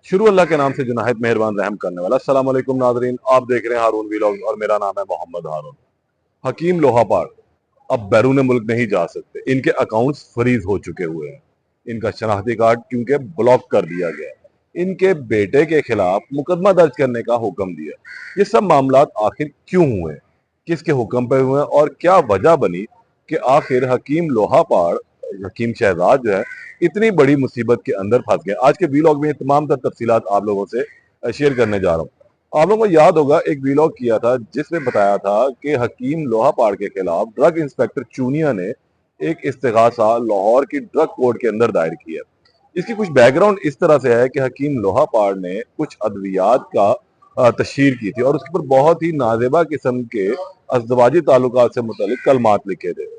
शुरू अल्लाह के नाम से जो नाहित मेहरबान रहम करने वाला। अस्सलाम वालेकुम नाज़रीन, आप देख रहे हैं हारून व्लॉग्स और मेरा नाम है मोहम्मद हारून। हकीम लोहापाड़ अब बैरून मुल्क नहीं जा सकते। इनके अकाउंट्स फ्रीज हो चुके हुए हैं। इनका शनाख्ती कार्ड क्योंकि ब्लॉक कर दिया गया है। इनके बेटे के खिलाफ मुकदमा दर्ज करने का हुक्म दिया। ये सब मामलात आखिर क्यों हुए, किसके हुक्म पे हुए और क्या वजह बनी कि आखिर हकीम लोहापाड़, हकीम शहजाद जो है, इतनी बड़ी मुसीबत के अंदर फंस गए। आज के वीलॉग में ये तमाम तर तफसीलात आप लोगों से शेयर करने जा रहा हूँ। आप लोगों को याद होगा एक वीलॉग किया था जिसमें बताया था कि हकीम लोहापाड़ के खिलाफ ड्रग इंस्पेक्टर चूनिया ने एक इस्तिगासा लाहौर की ड्रग कोर्ट के अंदर दायर किया। इसकी कुछ बैकग्राउंड इस तरह से है कि हकीम लोहापाड़ ने कुछ अद्वियात का तशहीर की थी और उसके ऊपर बहुत ही नाजेबा किस्म के अज़दवाजी ताल्लुकात से मुतल्लिक कलमात लिखे थे।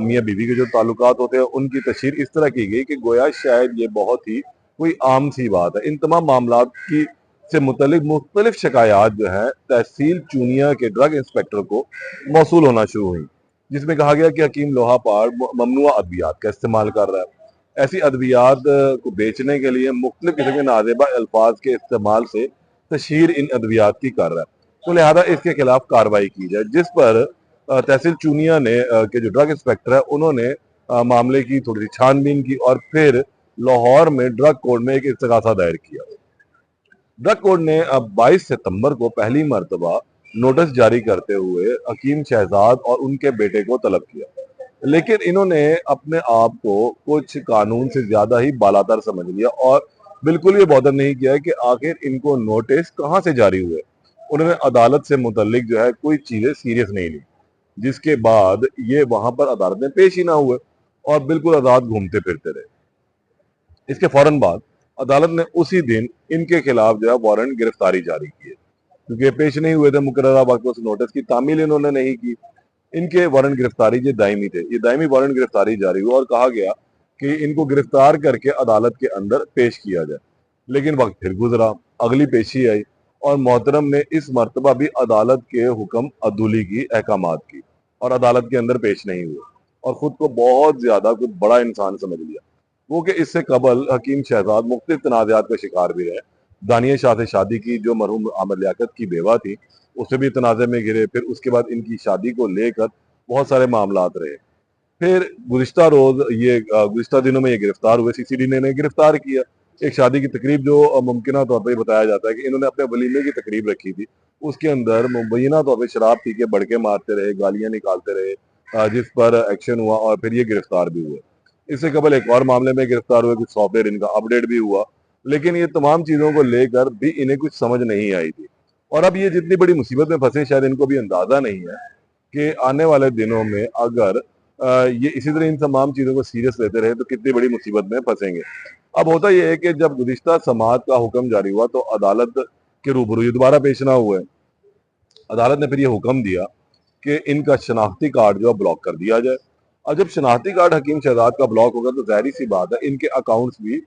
मियाँ बीवी के जो ताल्लुकात होते हैं उनकी तशहीर इस तरह की गई कि गोया शायद ये बहुत ही कोई आम सी बात है। इन तमाम मामलात की से मुतल्लिक मुख्तलिफ शिकायत जो है तहसील चूनिया के ड्रग इंस्पेक्टर को मौसूल होना शुरू हुई, जिसमें कहा गया कि हकीम लोहापाड़ ममनुआ अद्वियात का इस्तेमाल कर रहा है। ऐसी अद्वियात को बेचने के लिए मुख्तलिफ किस्म के नाजेबा अल्फाज के इस्तेमाल से तशहीर इन अद्वियात की कर रहा है, तो लिहाजा इसके खिलाफ कार्रवाई की जाए। जिस पर तहसील चूनिया ने के जो ड्रग इंस्पेक्टर है उन्होंने मामले की थोड़ी सी छानबीन की और फिर लाहौर में ड्रग कोर्ट में एक इस्तगासा दायर किया। ड्रग कोर्ट ने अब 22 सितंबर को पहली मर्तबा नोटिस जारी करते हुए हकीम शहजाद और उनके बेटे को तलब किया, लेकिन इन्होंने अपने आप को कुछ कानून से ज्यादा ही बालातर समझ लिया और बिल्कुल ये बॉदर नहीं किया कि आखिर इनको नोटिस कहाँ से जारी हुए। उन्होंने अदालत से मुतल्लिक जो है कोई चीजें सीरियस नहीं ली, जिसके बाद ये वहां पर अदालत में पेश ही ना हुए और बिल्कुल आजाद घूमते फिरते रहे। इसके फौरन बाद अदालत ने उसी दिन इनके खिलाफ जो है वारंट गिरफ्तारी जारी की है, क्योंकि ये पेश नहीं हुए थे मुकर्ररा वक्त उस नोटिस की तामील इन्होंने नहीं की। इनके वारंट गिरफ्तारी ये दायमी थे, ये दायमी वारंट गिरफ्तारी जारी हुआ और कहा गया कि इनको गिरफ्तार करके अदालत के अंदर पेश किया जाए। लेकिन वक्त फिर गुजरा, अगली पेशी आई और मोहतरम ने इस मर्तबा भी अदालत के हुक्म अदूली की, अहकामात की, और अदालत के अंदर पेश नहीं हुए और खुद को बहुत ज्यादा कुछ बड़ा इंसान समझ लिया। वो कि इससे कबल हकीम शहजाद मुख्तलिफ तनाज़ात का शिकार भी रहे। दानिया शाह से शादी की, जो मरहूम आमिर लियाकत की बेवा थी, उससे भी तनाज़े में घिरे। फिर उसके बाद इनकी शादी को लेकर बहुत सारे मामलात रहे। फिर गुज़िश्ता रोज़ ये गुज़िश्ता दिनों में ये गिरफ्तार हुए, सीसीडी ने इन्हें गिरफ्तार किया। एक शादी की तकरीब जो मुमकिना तौर पर ये बताया जाता है कि इन्होंने अपने वलीमे की तकरीब रखी थी, उसके अंदर मुबैना तौर पर शराब पी के बड़के मारते रहे, गालियाँ निकालते रहे, जिस पर एक्शन हुआ और फिर ये गिरफ्तार भी हुए। इससे कबल एक और मामले में गिरफ्तार हुए, कुछ सॉफ्टवेयर इनका अपडेट भी हुआ, लेकिन ये तमाम चीज़ों को लेकर भी इन्हें कुछ समझ नहीं आई थी। और अब ये जितनी बड़ी मुसीबत में फंसे, शायद इनको भी अंदाज़ा नहीं है कि आने वाले दिनों में अगर ये इसी तरह इन तमाम चीज़ों को सीरियस लेते रहे तो कितनी बड़ी मुसीबत में फंसेंगे। अब होता यह है कि जब गुज़िश्ता समाअत का हुक्म जारी हुआ तो अदालत के रूबरू ये दोबारा पेश ना हुए। अदालत ने फिर ये हुक्म दिया कि इनका शनाख्ती कार्ड जो है ब्लॉक कर दिया जाए। और जब शनाख्ती कार्ड हकीम शहजाद का ब्लॉक होगा तो ज़ाहिर सी बात है इनके अकाउंट्स भी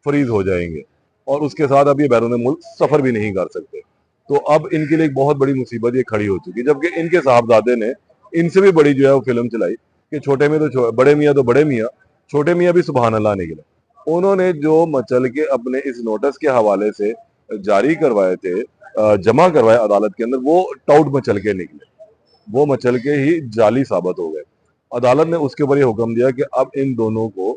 फ्रीज हो जाएंगे और उसके साथ अब ये बैरून मुल्क सफ़र भी नहीं कर सकते। तो अब इनके लिए एक बहुत बड़ी मुसीबत ये खड़ी हो चुकी है, जबकि इनके साहबजादे ने इनसे भी बड़ी जो है वो फिल्म चलाई कि छोटे में तो बड़े मियाँ तो बड़े मियाँ, छोटे मियाँ भी सुबहान अल्लाह निकले। उन्होंने जो मचल के अपने इस नोटिस के हवाले से जारी करवाए थे, जमा करवाए अदालत के अंदर, वो टाउट मचल के निकले, वो मचल के ही जाली साबित हो गए। अदालत ने उसके ऊपर ये हुक्म दिया कि अब इन दोनों को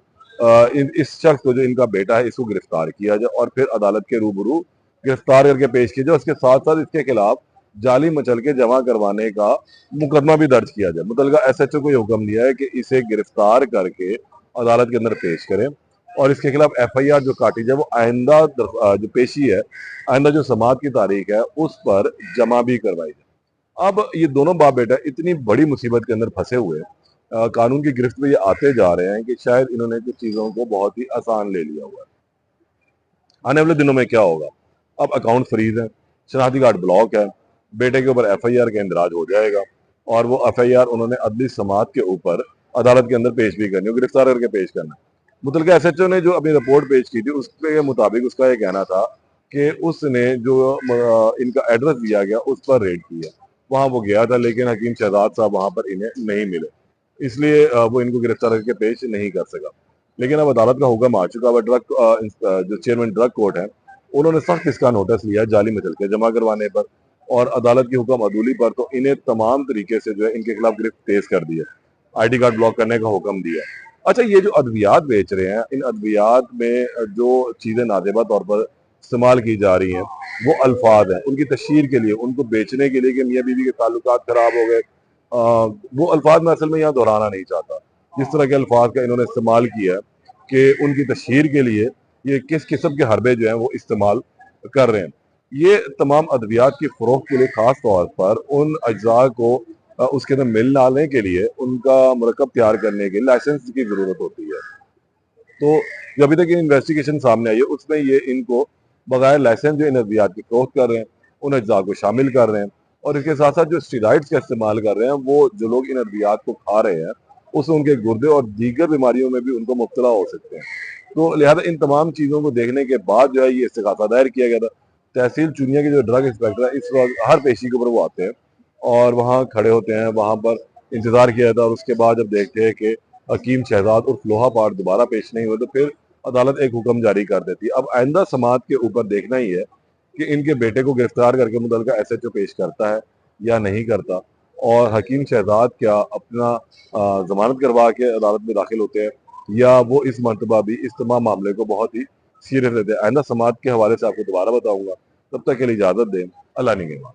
इस शख्स को, जो इनका बेटा है, इसको गिरफ्तार किया जाए और फिर अदालत के रूबरू गिरफ्तार करके पेश किया जाए। उसके साथ साथ इसके खिलाफ जाली मचल के जमा करवाने का मुकदमा भी दर्ज किया जाए। मुतलका एसएचओ को ये हुक्म दिया है कि इसे गिरफ्तार करके अदालत के अंदर पेश करें और इसके खिलाफ एफआईआर जो काटी जाए वो आइंदा जो पेशी है, आइंदा जो समाअत की तारीख है, उस पर जमा भी करवाई जाए। अब ये दोनों बाप बेटा इतनी बड़ी मुसीबत के अंदर फंसे हुए कानून की गिरफ्त में ये आते जा रहे हैं कि शायद इन्होंने कुछ चीज़ों को बहुत ही आसान ले लिया हुआ है। आने वाले दिनों में क्या होगा? अब अकाउंट फ्रीज है, शनाख्ती कार्ड ब्लॉक है, बेटे के ऊपर एफआईआर का इंदराज हो जाएगा और वो एफआईआर उन्होंने अदली समाअत के ऊपर अदालत के अंदर पेश भी करनी है, गिरफ्तार करके पेश करना। मुतलका एसएचओ ने जो अपनी रिपोर्ट पेश की थी उसके मुताबिक उसका ये कहना था कि उसने जो इनका एड्रेस दिया गया उस पर रेड किया, वहाँ वो गया था, लेकिन हकीम शहजाद साहब वहाँ पर इन्हें नहीं मिले, इसलिए वो इनको गिरफ्तार करके पेश नहीं कर सका। लेकिन अब अदालत का हुक्म आ चुका है। जो चेयरमैन ड्रग कोर्ट है उन्होंने सख्त इसका नोटिस लिया जाली मुचलके जमा करवाने पर और अदालत की हुक्म अदूली पर, तो इन्हें तमाम तरीके से जो है इनके खिलाफ गिरफ्त तेज कर दिया, आईडी कार्ड ब्लॉक करने का हुक्म दिया। अच्छा, ये जो अद्वियात बेच रहे हैं, इन अद्वियात में जो चीजें नाजेबा तौर पर इस्तेमाल की जा रही हैं वो अल्फाज हैं उनकी तशहीर के लिए, उनको बेचने के लिए कि मियाँ बीवी के ताल्लुकात खराब हो गए। वो अल्फाज मैं असल में यहाँ दोहराना नहीं चाहता। जिस तरह के अल्फाज का इन्होंने इस्तेमाल किया है कि उनकी तशहीर के लिए ये किस किस्म के हरबे जो हैं वो इस्तेमाल कर रहे हैं। ये तमाम अद्वियात की फ़रोख्त के लिए ख़ास तौर पर उन अज्जा को उसके अंदर मिल डालने के लिए, उनका मरकब तैयार करने के लिए लाइसेंस की ज़रूरत होती है। तो जो अभी तक ये इन्वेस्टिगेशन सामने आई है उसमें ये इनको बगैर लाइसेंस जो इन अद्वियात की फ़रोख्त कर रहे हैं, उन अज्जा को शामिल कर रहे हैं और इसके साथ साथ जो स्टेरॉइड्स का इस्तेमाल कर रहे हैं, वो जो लोग इन अद्वियात को खा रहे हैं उससे उनके गुर्दे और दीगर बीमारियों में भी उनको मुब्तला हो सकते हैं। तो लिहाजा इन तमाम चीज़ों को देखने के बाद जो है ये इस्तिगासा दायर किया गया था। तहसील चुनिया के जो ड्रग इंस्पेक्टर है इस वक्त हर पेशी के ऊपर वो आते हैं और वहाँ खड़े होते हैं, वहाँ पर इंतज़ार किया जाता है और उसके बाद जब देखते हैं कि हकीम शहजाद उर्फ लोहा पार दोबारा पेश नहीं हुए तो फिर अदालत एक हुक्म जारी कर देती है। अब आइंदा समात के ऊपर देखना ही है कि इनके बेटे को गिरफ्तार करके मुतल्लिका एसएचओ पेश करता है या नहीं करता और हकीम शहजाद क्या अपना जमानत करवा के अदालत में दाखिल होते हैं या वो इस मरतबा भी इस तमाम मामले को बहुत ही सीरियस लेते हैं। आइंदा समात के हवाले से आपको दोबारा बताऊंगा। तब तक के लिए इजाज़त दें। अल्लाह निगहबान।